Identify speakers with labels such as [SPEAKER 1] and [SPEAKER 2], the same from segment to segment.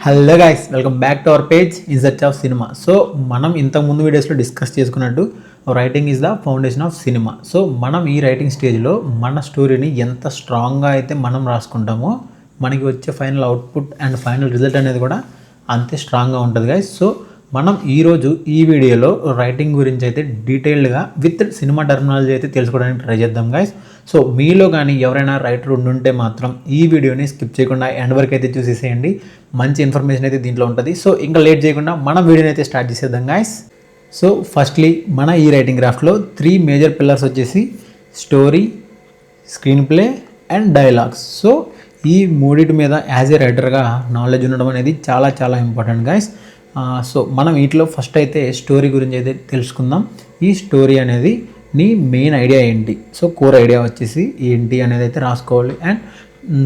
[SPEAKER 1] Hello guys, welcome back to our page in search of cinema. So మనం ఇంతకు ముందు వీడియోస్లో డిస్కస్ చేసుకున్నట్టు writing is the foundation of cinema. So మనం ఈ రైటింగ్ స్టేజ్లో మన స్టోరీని ఎంత స్ట్రాంగ్గా అయితే మనం రాసుకుంటామో మనకి వచ్చే final output and final result అనేది కూడా అంతే స్ట్రాంగ్గా ఉంటుంది గైస్. సో మనం ఈరోజు ఈ వీడియోలో రైటింగ్ గురించి అయితే డీటెయిల్డ్గా విత్ సినిమా టర్మినాలజీ అయితే తెలుసుకోవడానికి ట్రై చేద్దాం గైస్. సో మీలో కానీ ఎవరైనా రైటర్ ఉండుంటే మాత్రం ఈ వీడియోని స్కిప్ చేయకుండా ఎండ్ వరకు అయితే చూసేసేయండి. మంచి ఇన్ఫర్మేషన్ అయితే దీంట్లో ఉంటుంది. సో ఇంకా లేట్ చేయకుండా మనం వీడియోని అయితే స్టార్ట్ చేసేద్దాం గైస్. సో ఫస్ట్లీ మన ఈ రైటింగ్ క్రాఫ్ట్లో 3 మేజర్ పిల్లర్స్ వచ్చేసి story, screen play and dialogues. So ఈ మూడింటి మీద యాజ్ ఏ రైటర్గా నాలెడ్జ్ ఉండడం అనేది చాలా చాలా ఇంపార్టెంట్ గైస్. సో మనం వీటిలో ఫస్ట్ అయితే స్టోరీ గురించి అయితే తెలుసుకుందాం. ఈ స్టోరీ అనేది నీ మెయిన్ ఐడియా ఏంటి, సో కోర్ ఐడియా వచ్చేసి ఏంటి అనేది అయితే రాసుకోవాలి. అండ్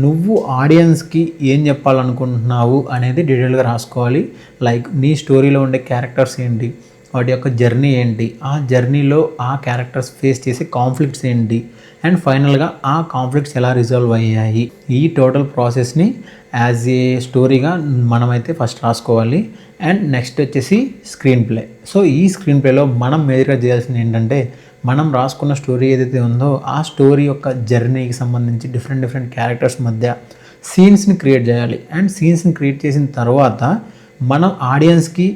[SPEAKER 1] నువ్వు ఆడియన్స్కి ఏం చెప్పాలనుకుంటున్నావు అనేది డీటెయిల్గా రాసుకోవాలి. లైక్ నీ స్టోరీలో ఉండే క్యారెక్టర్స్ ఏంటి, వాటి యొక్క జర్నీ ఏంటి, ఆ జర్నీలో ఆ క్యారెక్టర్స్ ఫేస్ చేసే కాన్ఫ్లిక్ట్స్ ఏంటి, అండ్ ఫైనల్గా ఆ కాన్ఫ్లిక్ట్స్ ఎలా రిజాల్వ్ అయ్యాయి. ఈ టోటల్ ప్రాసెస్ని యాజ్ ఏ స్టోరీగా మనమైతే ఫస్ట్ రాసుకోవాలి. అండ్ నెక్స్ట్ వచ్చేసి స్క్రీన్ ప్లే. సో ఈ స్క్రీన్ ప్లేలో మనం మేజర్గా చేయాల్సింది ఏంటంటే మనం రాసుకున్న స్టోరీ ఏదైతే ఉందో ఆ స్టోరీ యొక్క జర్నీకి సంబంధించి డిఫరెంట్ క్యారెక్టర్స్ మధ్య సీన్స్ని క్రియేట్ చేయాలి. అండ్ సీన్స్ని క్రియేట్ చేసిన తర్వాత మనం ఆడియన్స్కి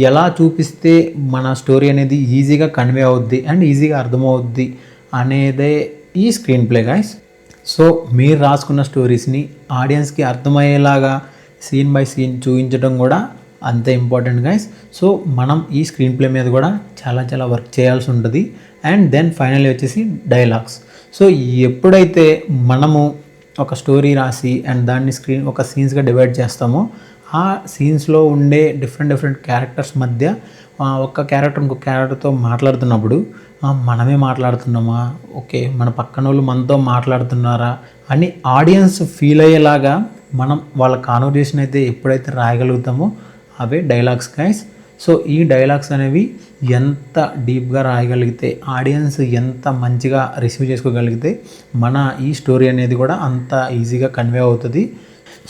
[SPEAKER 1] ఎలా చూపిస్తే మన స్టోరీ అనేది ఈజీగా కన్వే అవుద్ది అండ్ ఈజీగా అర్థమవుద్ది అనేదే ఈ స్క్రీన్ ప్లే గైస్. సో మీరు రాసుకున్న స్టోరీస్ని ఆడియన్స్కి అర్థమయ్యేలాగా సీన్ బై సీన్ చూపించడం కూడా అంతే ఇంపార్టెంట్ గైస్. సో మనం ఈ స్క్రీన్ ప్లే మీద కూడా చాలా వర్క్ చేయాల్సి ఉంటుంది. అండ్ దెన్ ఫైనల్లీ వచ్చేసి డైలాగ్స్. సో ఎప్పుడైతే మనము ఒక స్టోరీ రాసి అండ్ దాన్ని ఒక సీన్స్గా డివైడ్ చేస్తామో ఆ సీన్స్లో ఉండే డిఫరెంట్ క్యారెక్టర్స్ మధ్య ఒక క్యారెక్టర్ ఇంకొక క్యారెక్టర్తో మాట్లాడుతున్నప్పుడు మనమే మాట్లాడుతున్నామా, ఓకే మన పక్కన వాళ్ళు మనతో మాట్లాడుతున్నారా అని ఆడియన్స్ ఫీల్ అయ్యేలాగా మనం వాళ్ళ కాన్వర్జేషన్ అయితే ఎప్పుడైతే రాయగలుగుతామో అవే డైలాగ్స్ గైస్. సో ఈ డైలాగ్స్ అనేవి ఎంత డీప్గా రాయగలిగితే, ఆడియన్స్ ఎంత మంచిగా రిసీవ్ చేసుకోగలిగితే మన ఈ స్టోరీ అనేది కూడా అంత ఈజీగా కన్వే అవుతుంది.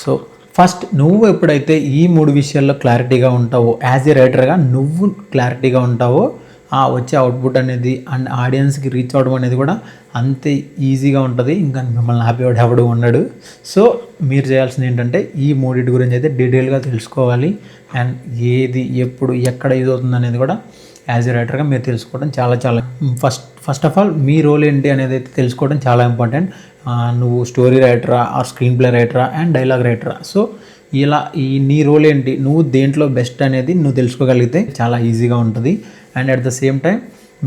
[SPEAKER 1] సో ఫస్ట్ నువ్వు ఎప్పుడైతే ఈ 3 విషయాల్లో క్లారిటీగా ఉంటావో, యాజ్ ఏ రైటర్గా నువ్వు క్లారిటీగా ఉంటావో వచ్చే అవుట్పుట్ అనేది అండ్ ఆడియన్స్కి రీచ్ అవ్వడం అనేది కూడా అంతే ఈజీగా ఉంటుంది. ఇంకా మిమ్మల్ని హ్యాపీ ఎవడు ఉండడు. సో మీరు చేయాల్సింది ఏంటంటే ఈ 3 గురించి అయితే డీటెయిల్గా తెలుసుకోవాలి. అండ్ ఏది ఎప్పుడు ఎక్కడ యూజ్ అవుతుంది అనేది కూడా యాజ్ ఏ రైటర్గా మీరు తెలుసుకోవడం చాలా ఫస్ట్ ఆఫ్ ఆల్ మీ రోల్ ఏంటి అనేది అయితే తెలుసుకోవడం చాలా ఇంపార్టెంట్. నువ్వు స్టోరీ రైటరా ఆర్ స్క్రీన్ ప్లే రైటరా అండ్ డైలాగ్ రైటరా. సో ఇలా నీ రోల్ ఏంటి, నువ్వు దేంట్లో బెస్ట్ అనేది నువ్వు తెలుసుకోగలిగితే చాలా ఈజీగా ఉంటుంది. And at the same time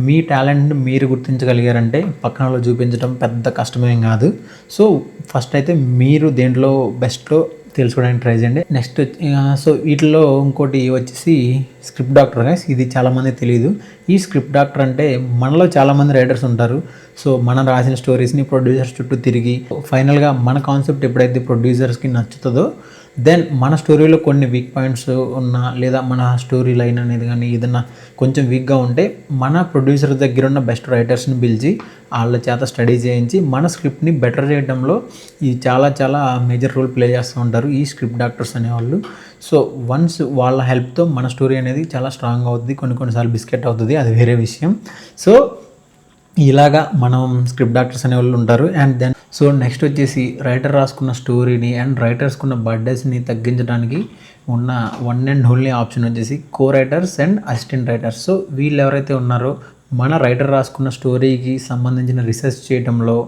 [SPEAKER 1] మీ టాలెంట్ని మీరు గుర్తించగలిగారంటే పక్కన వాళ్ళు చూపించడం పెద్ద కష్టమేం కాదు. సో ఫస్ట్ అయితే మీరు దేంట్లో బెస్ట్లో తెలుసుకోవడానికి ట్రై చేయండి. నెక్స్ట్ సో వీటిలో ఇంకోటి వచ్చేసి స్క్రిప్ట్ డాక్టర్ గైస్. ఇది చాలామంది తెలియదు. ఈ స్క్రిప్ట్ డాక్టర్ అంటే మనలో చాలామంది రైటర్స్ ఉంటారు. సో మనం రాసిన స్టోరీస్ని ప్రొడ్యూసర్స్ చుట్టూ తిరిగి ఫైనల్గా మన కాన్సెప్ట్ ఎప్పుడైతే ప్రొడ్యూసర్స్కి నచ్చుతుందో దెన్ మన స్టోరీలో కొన్ని వీక్ పాయింట్స్ ఉన్నా లేదా మన స్టోరీ లైన్ అనేది కానీ ఏదన్నా కొంచెం వీక్గా ఉంటే మన ప్రొడ్యూసర్ దగ్గర ఉన్న బెస్ట్ రైటర్స్ని పిలిచి వాళ్ళ చేత స్టడీ చేయించి మన స్క్రిప్ట్ని బెటర్ చేయడంలో ఈ చాలా మేజర్ రోల్ ప్లే చేస్తూ ఉంటారు ఈ స్క్రిప్ట్ డాక్టర్స్ అనేవాళ్ళు. సో వన్స్ వాళ్ళ హెల్ప్తో మన స్టోరీ అనేది చాలా స్ట్రాంగ్ అవుతుంది, కొన్నిసార్లు బిస్కెట్ అవుతుంది, అది వేరే విషయం. సో ఇలాగా మనం స్క్రిప్ట్ డాక్టర్స్ అనే వాళ్ళు ఉంటారు. అండ్ దెన్ సో నెక్స్ట్ వచ్చేసి రైటర్ రాసుకున్న స్టోరీని అండ్ రైటర్స్కున్న బర్డెస్ని తగ్గించడానికి ఉన్న వన్ అండ్ ఓన్లీ ఆప్షన్ వచ్చేసి co writers and assistant writers. So వీళ్ళు ఎవరైతే ఉన్నారో మన రైటర్ రాసుకున్న స్టోరీకి సంబంధించిన రీసెర్చ్ చేయడంలో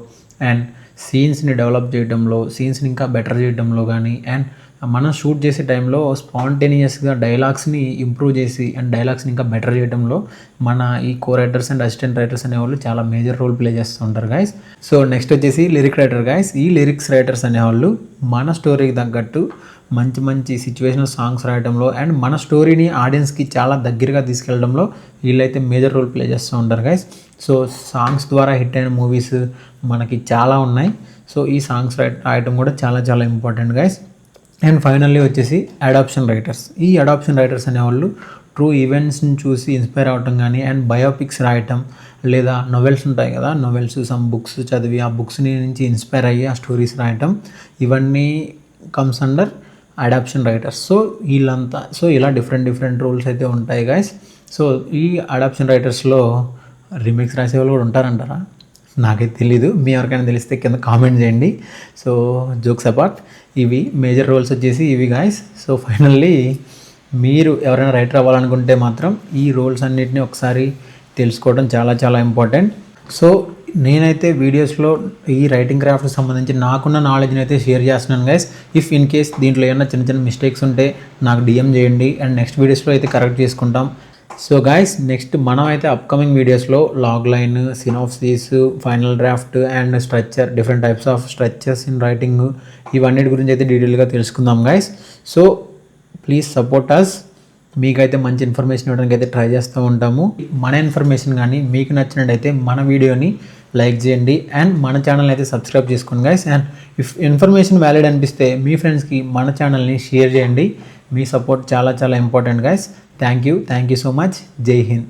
[SPEAKER 1] అండ్ సీన్స్ని డెవలప్ చేయడంలో, సీన్స్ని ఇంకా బెటర్ చేయడంలో కానీ అండ్ మనం షూట్ చేసే టైంలో స్పాంటేనియస్గా డైలాగ్స్ని ఇంప్రూవ్ చేసి అండ్ డైలాగ్స్ని ఇంకా బెటర్ చేయడంలో మన ఈ కో రైటర్స్ అండ్ అసిస్టెంట్ రైటర్స్ అనేవాళ్ళు చాలా మేజర్ రోల్ ప్లే చేస్తూ ఉంటారు గైస్. సో నెక్స్ట్ వచ్చేసి లిరిక్ రైటర్ గైస్. ఈ లిరిక్స్ రైటర్స్ అనేవాళ్ళు మన స్టోరీకి తగ్గట్టు మంచి సిచ్యువేషనల్ సాంగ్స్ రాయడంలో అండ్ మన స్టోరీని ఆడియన్స్కి చాలా దగ్గరగా తీసుకెళ్ళడంలో వీళ్ళైతే మేజర్ రోల్ ప్లే చేస్తూ ఉంటారు గైస్. సో సాంగ్స్ ద్వారా హిట్ అయిన మూవీస్ మనకి చాలా ఉన్నాయి. సో ఈ సాంగ్స్ రాయటం కూడా చాలా ఇంపార్టెంట్ గైస్. అండ్ ఫైనల్లీ వచ్చేసి అడాప్షన్ రైటర్స్. ఈ అడాప్షన్ రైటర్స్ అనేవాళ్ళు ట్రూ ఈవెంట్స్ని చూసి ఇన్స్పైర్ అవటం కానీ అండ్ బయోపిక్స్ రాయటం లేదా నొవెల్స్ ఉంటాయి కదా, నొవెల్స్ సమ్ బుక్స్ చదివి ఆ బుక్స్ని నుంచి ఇన్స్పైర్ అయ్యి ఆ స్టోరీస్ రాయటం, ఇవన్నీ comes under adaptation writers. So వీళ్ళంతా ఇలా డిఫరెంట్ రూల్స్ అయితే ఉంటాయి గైస్. సో ఈ అడాప్షన్ రైటర్స్లో రీమిక్స్ రాసే వాళ్ళు కూడా ఉంటారంటారా? నాకైతే తెలీదు. మీ ఎవరికైనా తెలిస్తే కింద కామెంట్ చేయండి. సో జోక్స్ అపార్ట్, ఇవి మేజర్ రోల్స్ వచ్చేసి ఇవి గాయస్. సో ఫైనల్లీ మీరు ఎవరైనా రైటర్ అవ్వాలనుకుంటే మాత్రం ఈ రోల్స్ అన్నిటిని ఒకసారి తెలుసుకోవడం చాలా ఇంపార్టెంట్. సో నేనైతే వీడియోస్లో ఈ రైటింగ్ క్రాఫ్ట్కి సంబంధించి నాకున్న నాలెడ్జ్ని అయితే షేర్ చేస్తున్నాను గైస్. ఇఫ్ ఇన్ కేస్ దీంట్లో ఏమైనా చిన్న మిస్టేక్స్ ఉంటే నాకు డిఎం చేయండి అండ్ నెక్స్ట్ వీడియోస్లో అయితే కరెక్ట్ చేసుకుంటాం. సో గాయస్, నెక్స్ట్ మనం అయితే అప్కమింగ్ వీడియోస్లో log line, synopsis, final draft and structure, different types of structures in writing, ఇవన్నిటి గురించి అయితే డీటెయిల్గా తెలుసుకుందాం guys. So please support us. మీకైతే మంచి ఇన్ఫర్మేషన్ ఇవ్వడానికి అయితే ట్రై చేస్తూ ఉంటాము. మన ఇన్ఫర్మేషన్ కానీ మీకు నచ్చినట్టయితే మన వీడియోని లైక్ చేయండి అండ్ మన ఛానల్ అయితే సబ్స్క్రైబ్ చేసుకోండి guys. And if information valid అనిపిస్తే మీ ఫ్రెండ్స్కి మన ఛానల్ని షేర్ చేయండి. మీ సపోర్ట్ చాలా important guys. Thank you so much. జై హింద్.